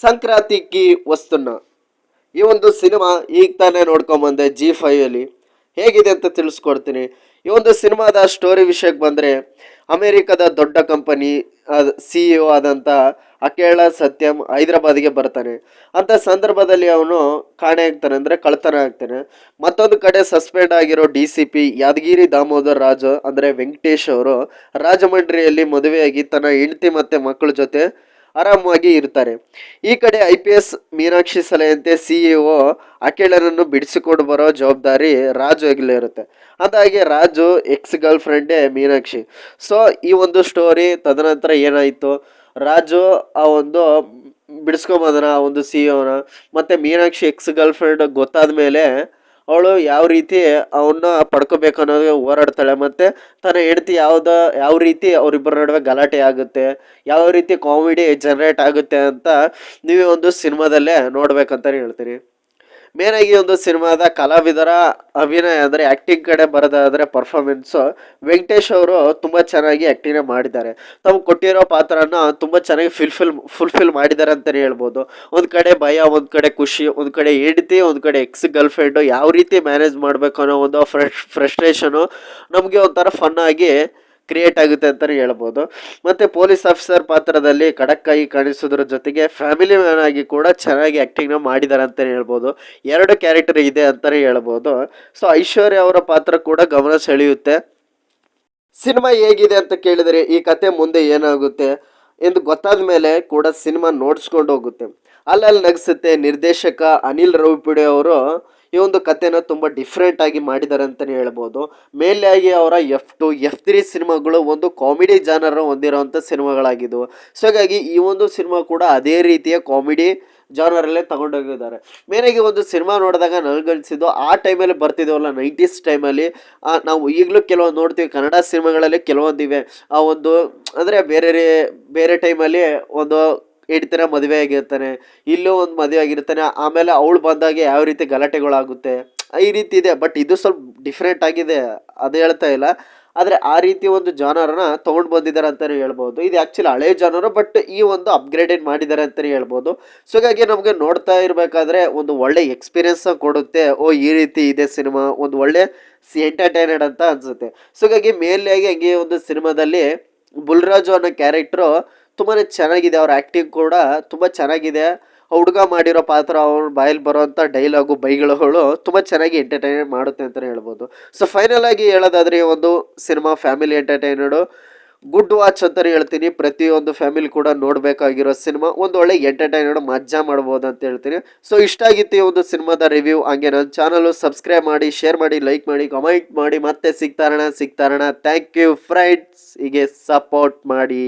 ಸಂಕ್ರಾಂತಿಗೆ ವಸ್ತುನ ಈ ಒಂದು ಸಿನಿಮಾ ಈಗ ತಾನೇ ನೋಡ್ಕೊಂಬಂದೆ G5 ಅಲ್ಲಿ. ಹೇಗಿದೆ ಅಂತ ತಿಳಿಸ್ಕೊಡ್ತೀನಿ. ಈ ಒಂದು ಸಿನಿಮಾದ ಸ್ಟೋರಿ ವಿಷಯಕ್ಕೆ ಬಂದರೆ, ಅಮೇರಿಕದ ದೊಡ್ಡ ಕಂಪನಿ CEO ಆದಂಥ ಅಕೇಳ ಸತ್ಯಂ ಹೈದರಾಬಾದಿಗೆ ಬರ್ತಾನೆ. ಅಂಥ ಸಂದರ್ಭದಲ್ಲಿ ಅವನು ಕಾಣೆ ಆಗ್ತಾನೆ, ಅಂದರೆ ಕಳ್ತನ ಆಗ್ತಾನೆ. ಮತ್ತೊಂದು ಕಡೆ ಸಸ್ಪೆಂಡ್ ಆಗಿರೋ DCP ಯಾದಗಿರಿ ದಾಮೋದರ್ ರಾಜು ಅಂದರೆ ವೆಂಕಟೇಶ್ ಅವರು ರಾಜಮಂಡ್ರಿಯಲ್ಲಿ ಮದುವೆಯಾಗಿ ತನ್ನ ಹೆಂಡತಿ ಮತ್ತು ಮಕ್ಕಳ ಜೊತೆ ಆರಾಮವಾಗಿ ಇರ್ತಾರೆ. ಈ ಕಡೆ IPS ಮೀನಾಕ್ಷಿ ಸಲಹೆಯಂತೆ CEO ಅಖಿಲನನ್ನು ಬಿಡಿಸಿಕೊಂಡು ಬರೋ ಜವಾಬ್ದಾರಿ ರಾಜು ಹೆಗಲೇ ಇರುತ್ತೆ. ಅದಾಗಿ ರಾಜು ಎಕ್ಸ್ ಗರ್ಲ್ ಫ್ರೆಂಡೇ ಮೀನಾಕ್ಷಿ. ಸೊ ಈ ಒಂದು ಸ್ಟೋರಿ ತದನಂತರ ಏನಾಯಿತು, ರಾಜು ಆ ಒಂದು ಬಿಡಿಸ್ಕೊಂಬಂದನ ಆ ಒಂದು CEOನ, ಮತ್ತು ಮೀನಾಕ್ಷಿ ಎಕ್ಸ್ ಗರ್ಲ್ ಫ್ರೆಂಡ್ ಗೊತ್ತಾದ ಮೇಲೆ ಅವಳು ಯಾವ ರೀತಿ ಅವನ್ನ ಪಡ್ಕೋಬೇಕು ಅನ್ನೋದು ಹೋರಾಡ್ತಾಳೆ, ಮತ್ತು ತನ್ನ ಹೆಂಡತಿ ಯಾವ ರೀತಿ ಅವರಿಬ್ಬರ ನಡುವೆ ಗಲಾಟೆ ಆಗುತ್ತೆ, ಯಾವ ರೀತಿ ಕಾಮಿಡಿ ಜನರೇಟ್ ಆಗುತ್ತೆ ಅಂತ ನೀವೇ ಒಂದು ಸಿನಿಮಾದಲ್ಲೇ ನೋಡ್ಬೇಕಂತಲೇ ಹೇಳ್ತೀನಿ. ಮೇನಾಗಿ ಒಂದು ಸಿನಿಮಾದ ಕಲಾವಿದರ ಅಭಿನಯ ಅಂದರೆ ಆ್ಯಕ್ಟಿಂಗ್ ಕಡೆ ಬರೋದಾದರೆ ಪರ್ಫಾರ್ಮೆನ್ಸು, ವೆಂಕಟೇಶ್ ಅವರು ತುಂಬ ಚೆನ್ನಾಗಿ ಆ್ಯಕ್ಟಿಂಗ್ ಮಾಡಿದ್ದಾರೆ. ತಾವು ಕೊಟ್ಟಿರೋ ಪಾತ್ರನ ತುಂಬ ಚೆನ್ನಾಗಿ ಫುಲ್ಫಿಲ್ ಮಾಡಿದ್ದಾರೆ ಅಂತಲೇ ಹೇಳ್ಬೋದು. ಒಂದು ಕಡೆ ಭಯ, ಒಂದು ಕಡೆ ಖುಷಿ, ಒಂದು ಕಡೆ ಹೆಂಡತಿ, ಒಂದು ಕಡೆ ಎಕ್ಸ್ ಗರ್ಲ್ ಫ್ರೆಂಡು ಯಾವ ರೀತಿ ಮ್ಯಾನೇಜ್ ಮಾಡಬೇಕು ಅನ್ನೋ ಒಂದು ಫ್ರಸ್ಟ್ರೇಷನು ನಮಗೆ ಒಂಥರ ಫನ್ ಆಗಿ ಕ್ರಿಯೇಟ್ ಆಗುತ್ತೆ ಅಂತಲೇ ಹೇಳ್ಬೋದು. ಮತ್ತು ಪೊಲೀಸ್ ಆಫೀಸರ್ ಪಾತ್ರದಲ್ಲಿ ಖಡಕ್ಕಾಗಿ ಕಾಣಿಸೋದ್ರ ಜೊತೆಗೆ ಫ್ಯಾಮಿಲಿ ಮ್ಯಾನ್ ಆಗಿ ಕೂಡ ಚೆನ್ನಾಗಿ ಆ್ಯಕ್ಟಿಂಗ್ನ ಮಾಡಿದ್ದಾರೆ ಅಂತಲೇ ಹೇಳ್ಬೋದು. ಎರಡು ಕ್ಯಾರೆಕ್ಟರ್ ಇದೆ ಅಂತಲೇ ಹೇಳ್ಬೋದು. ಸೊ ಐಶ್ವರ್ಯ ಅವರ ಪಾತ್ರ ಕೂಡ ಗಮನ ಸೆಳೆಯುತ್ತೆ. ಸಿನಿಮಾ ಹೇಗಿದೆ ಅಂತ ಕೇಳಿದರೆ, ಈ ಕತೆ ಮುಂದೆ ಏನಾಗುತ್ತೆ ಎಂದು ಗೊತ್ತಾದ ಮೇಲೆ ಕೂಡ ಸಿನಿಮಾ ನೋಡಿಸ್ಕೊಂಡು ಹೋಗುತ್ತೆ. ಅಲ್ಲಲ್ಲಿ ನಗಿಸುತ್ತೆ. ನಿರ್ದೇಶಕ ಅನಿಲ್ ರಾವಿಪುಡಿ ಅವರು ಈ ಒಂದು ಕಥೆನ ತುಂಬ ಡಿಫ್ರೆಂಟ್ ಆಗಿ ಮಾಡಿದ್ದಾರೆ ಅಂತಲೇ ಹೇಳ್ಬೋದು. ಮೇಲಾಗಿ ಅವರ F2 F3 ಸಿನಿಮಾಗಳು ಒಂದು ಕಾಮಿಡಿ ಜಾನರ್ ಹೊಂದಿರುವಂಥ ಸಿನಿಮಾಗಳಾಗಿದ್ದವು. ಸೊ ಹಾಗಾಗಿ ಈ ಒಂದು ಸಿನಿಮಾ ಕೂಡ ಅದೇ ರೀತಿಯ ಕಾಮಿಡಿ ಜಾನರಲ್ಲೇ ತಗೊಂಡೋಗಿದ್ದಾರೆ. ಮೇನಾಗಿ ಒಂದು ಸಿನಿಮಾ ನೋಡಿದಾಗ ನನಗನ್ಸಿದ್ದು, ಆ ಟೈಮಲ್ಲಿ ಬರ್ತಿದ್ದೇವಲ್ಲ 90s ಟೈಮಲ್ಲಿ, ನಾವು ಈಗಲೂ ಕೆಲವೊಂದು ನೋಡ್ತೀವಿ ಕನ್ನಡ ಸಿನಿಮಾಗಳಲ್ಲಿ ಕೆಲವೊಂದಿವೆ. ಆ ಒಂದು ಅಂದರೆ ಬೇರೆ ಟೈಮಲ್ಲಿ ಒಂದು ಹೆಂಡ್ತಿನ ಮದುವೆ ಆಗಿರ್ತಾನೆ, ಇಲ್ಲೂ ಒಂದು ಮದುವೆ ಆಗಿರ್ತಾನೆ, ಆಮೇಲೆ ಅವಳು ಬಂದಾಗ ಯಾವ ರೀತಿ ಗಲಾಟೆಗಳಾಗುತ್ತೆ, ಈ ರೀತಿ ಇದೆ. ಬಟ್ ಇದು ಸ್ವಲ್ಪ ಡಿಫ್ರೆಂಟ್ ಆಗಿದೆ, ಅದು ಹೇಳ್ತಾ ಇಲ್ಲ. ಆದರೆ ಆ ರೀತಿ ಒಂದು ಜಾನರನ್ನ ತೊಗೊಂಡು ಬಂದಿದ್ದಾರೆ ಅಂತಲೇ ಹೇಳ್ಬೋದು. ಇದು ಆ್ಯಕ್ಚುಲಿ ಹಳೆ ಜಾನರು, ಬಟ್ ಈ ಒಂದು ಅಪ್ಗ್ರೇಡೆಡ್ ಮಾಡಿದ್ದಾರೆ ಅಂತಲೇ ಹೇಳ್ಬೋದು. ಸೊ ಹಾಗಾಗಿ ನಮಗೆ ನೋಡ್ತಾ ಇರಬೇಕಾದ್ರೆ ಒಂದು ಒಳ್ಳೆ ಎಕ್ಸ್ಪೀರಿಯನ್ಸ್ ಕೊಡುತ್ತೆ. ಓ ಈ ರೀತಿ ಇದೆ ಸಿನಿಮಾ, ಒಂದು ಒಳ್ಳೆ ಎಂಟರ್ಟೈನೆಡ್ ಅಂತ ಅನಿಸುತ್ತೆ. ಸೊ ಹಾಗಾಗಿ ಮೇಲಾಗಿ ಹಂಗೆ ಒಂದು ಸಿನಿಮಾದಲ್ಲಿ ಬುಲ್ರಾಜು ಅನ್ನೋ ಕ್ಯಾರೆಕ್ಟ್ರು ತುಂಬಾ ಚೆನ್ನಾಗಿದೆ. ಅವ್ರ ಆ್ಯಕ್ಟಿಂಗ್ ಕೂಡ ತುಂಬ ಚೆನ್ನಾಗಿದೆ. ಹುಡುಗ ಮಾಡಿರೋ ಪಾತ್ರ, ಅವ್ರ ಬಾಯಲ್ಲಿ ಬರೋವಂಥ ಡೈಲಾಗು ಬೈಗಳು ತುಂಬ ಚೆನ್ನಾಗಿ ಎಂಟರ್ಟೈನ್ ಮಾಡುತ್ತೆ ಅಂತಲೇ ಹೇಳ್ಬೋದು. ಸೊ ಫೈನಲ್ ಆಗಿ ಹೇಳೋದಾದರೆ, ಒಂದು ಸಿನಿಮಾ ಫ್ಯಾಮಿಲಿ ಎಂಟರ್ಟೈನಡು ಗುಡ್ ವಾಚ್ ಅಂತಲೇ ಹೇಳ್ತೀನಿ. ಪ್ರತಿಯೊಂದು ಫ್ಯಾಮಿಲಿ ಕೂಡ ನೋಡಬೇಕಾಗಿರೋ ಸಿನಿಮಾ, ಒಂದು ಒಳ್ಳೆ ಎಂಟರ್ಟೈನಡ್ ಮಜಾ ಮಾಡ್ಬೋದು ಅಂತ ಹೇಳ್ತೀನಿ. ಸೊ ಇಷ್ಟ ಆಗಿತ್ತು ಈ ಒಂದು ಸಿನಿಮಾದ ರಿವ್ಯೂ. ಹಂಗೆ ನನ್ನ ಚಾನಲು ಸಬ್ಸ್ಕ್ರೈಬ್ ಮಾಡಿ, ಶೇರ್ ಮಾಡಿ, ಲೈಕ್ ಮಾಡಿ, ಕಮೆಂಟ್ ಮಾಡಿ. ಮತ್ತೆ ಸಿಗ್ತಾರಣ. ಥ್ಯಾಂಕ್ ಯು ಫ್ರೆಂಡ್ಸ್, ಹೀಗೆ ಸಪೋರ್ಟ್ ಮಾಡಿ.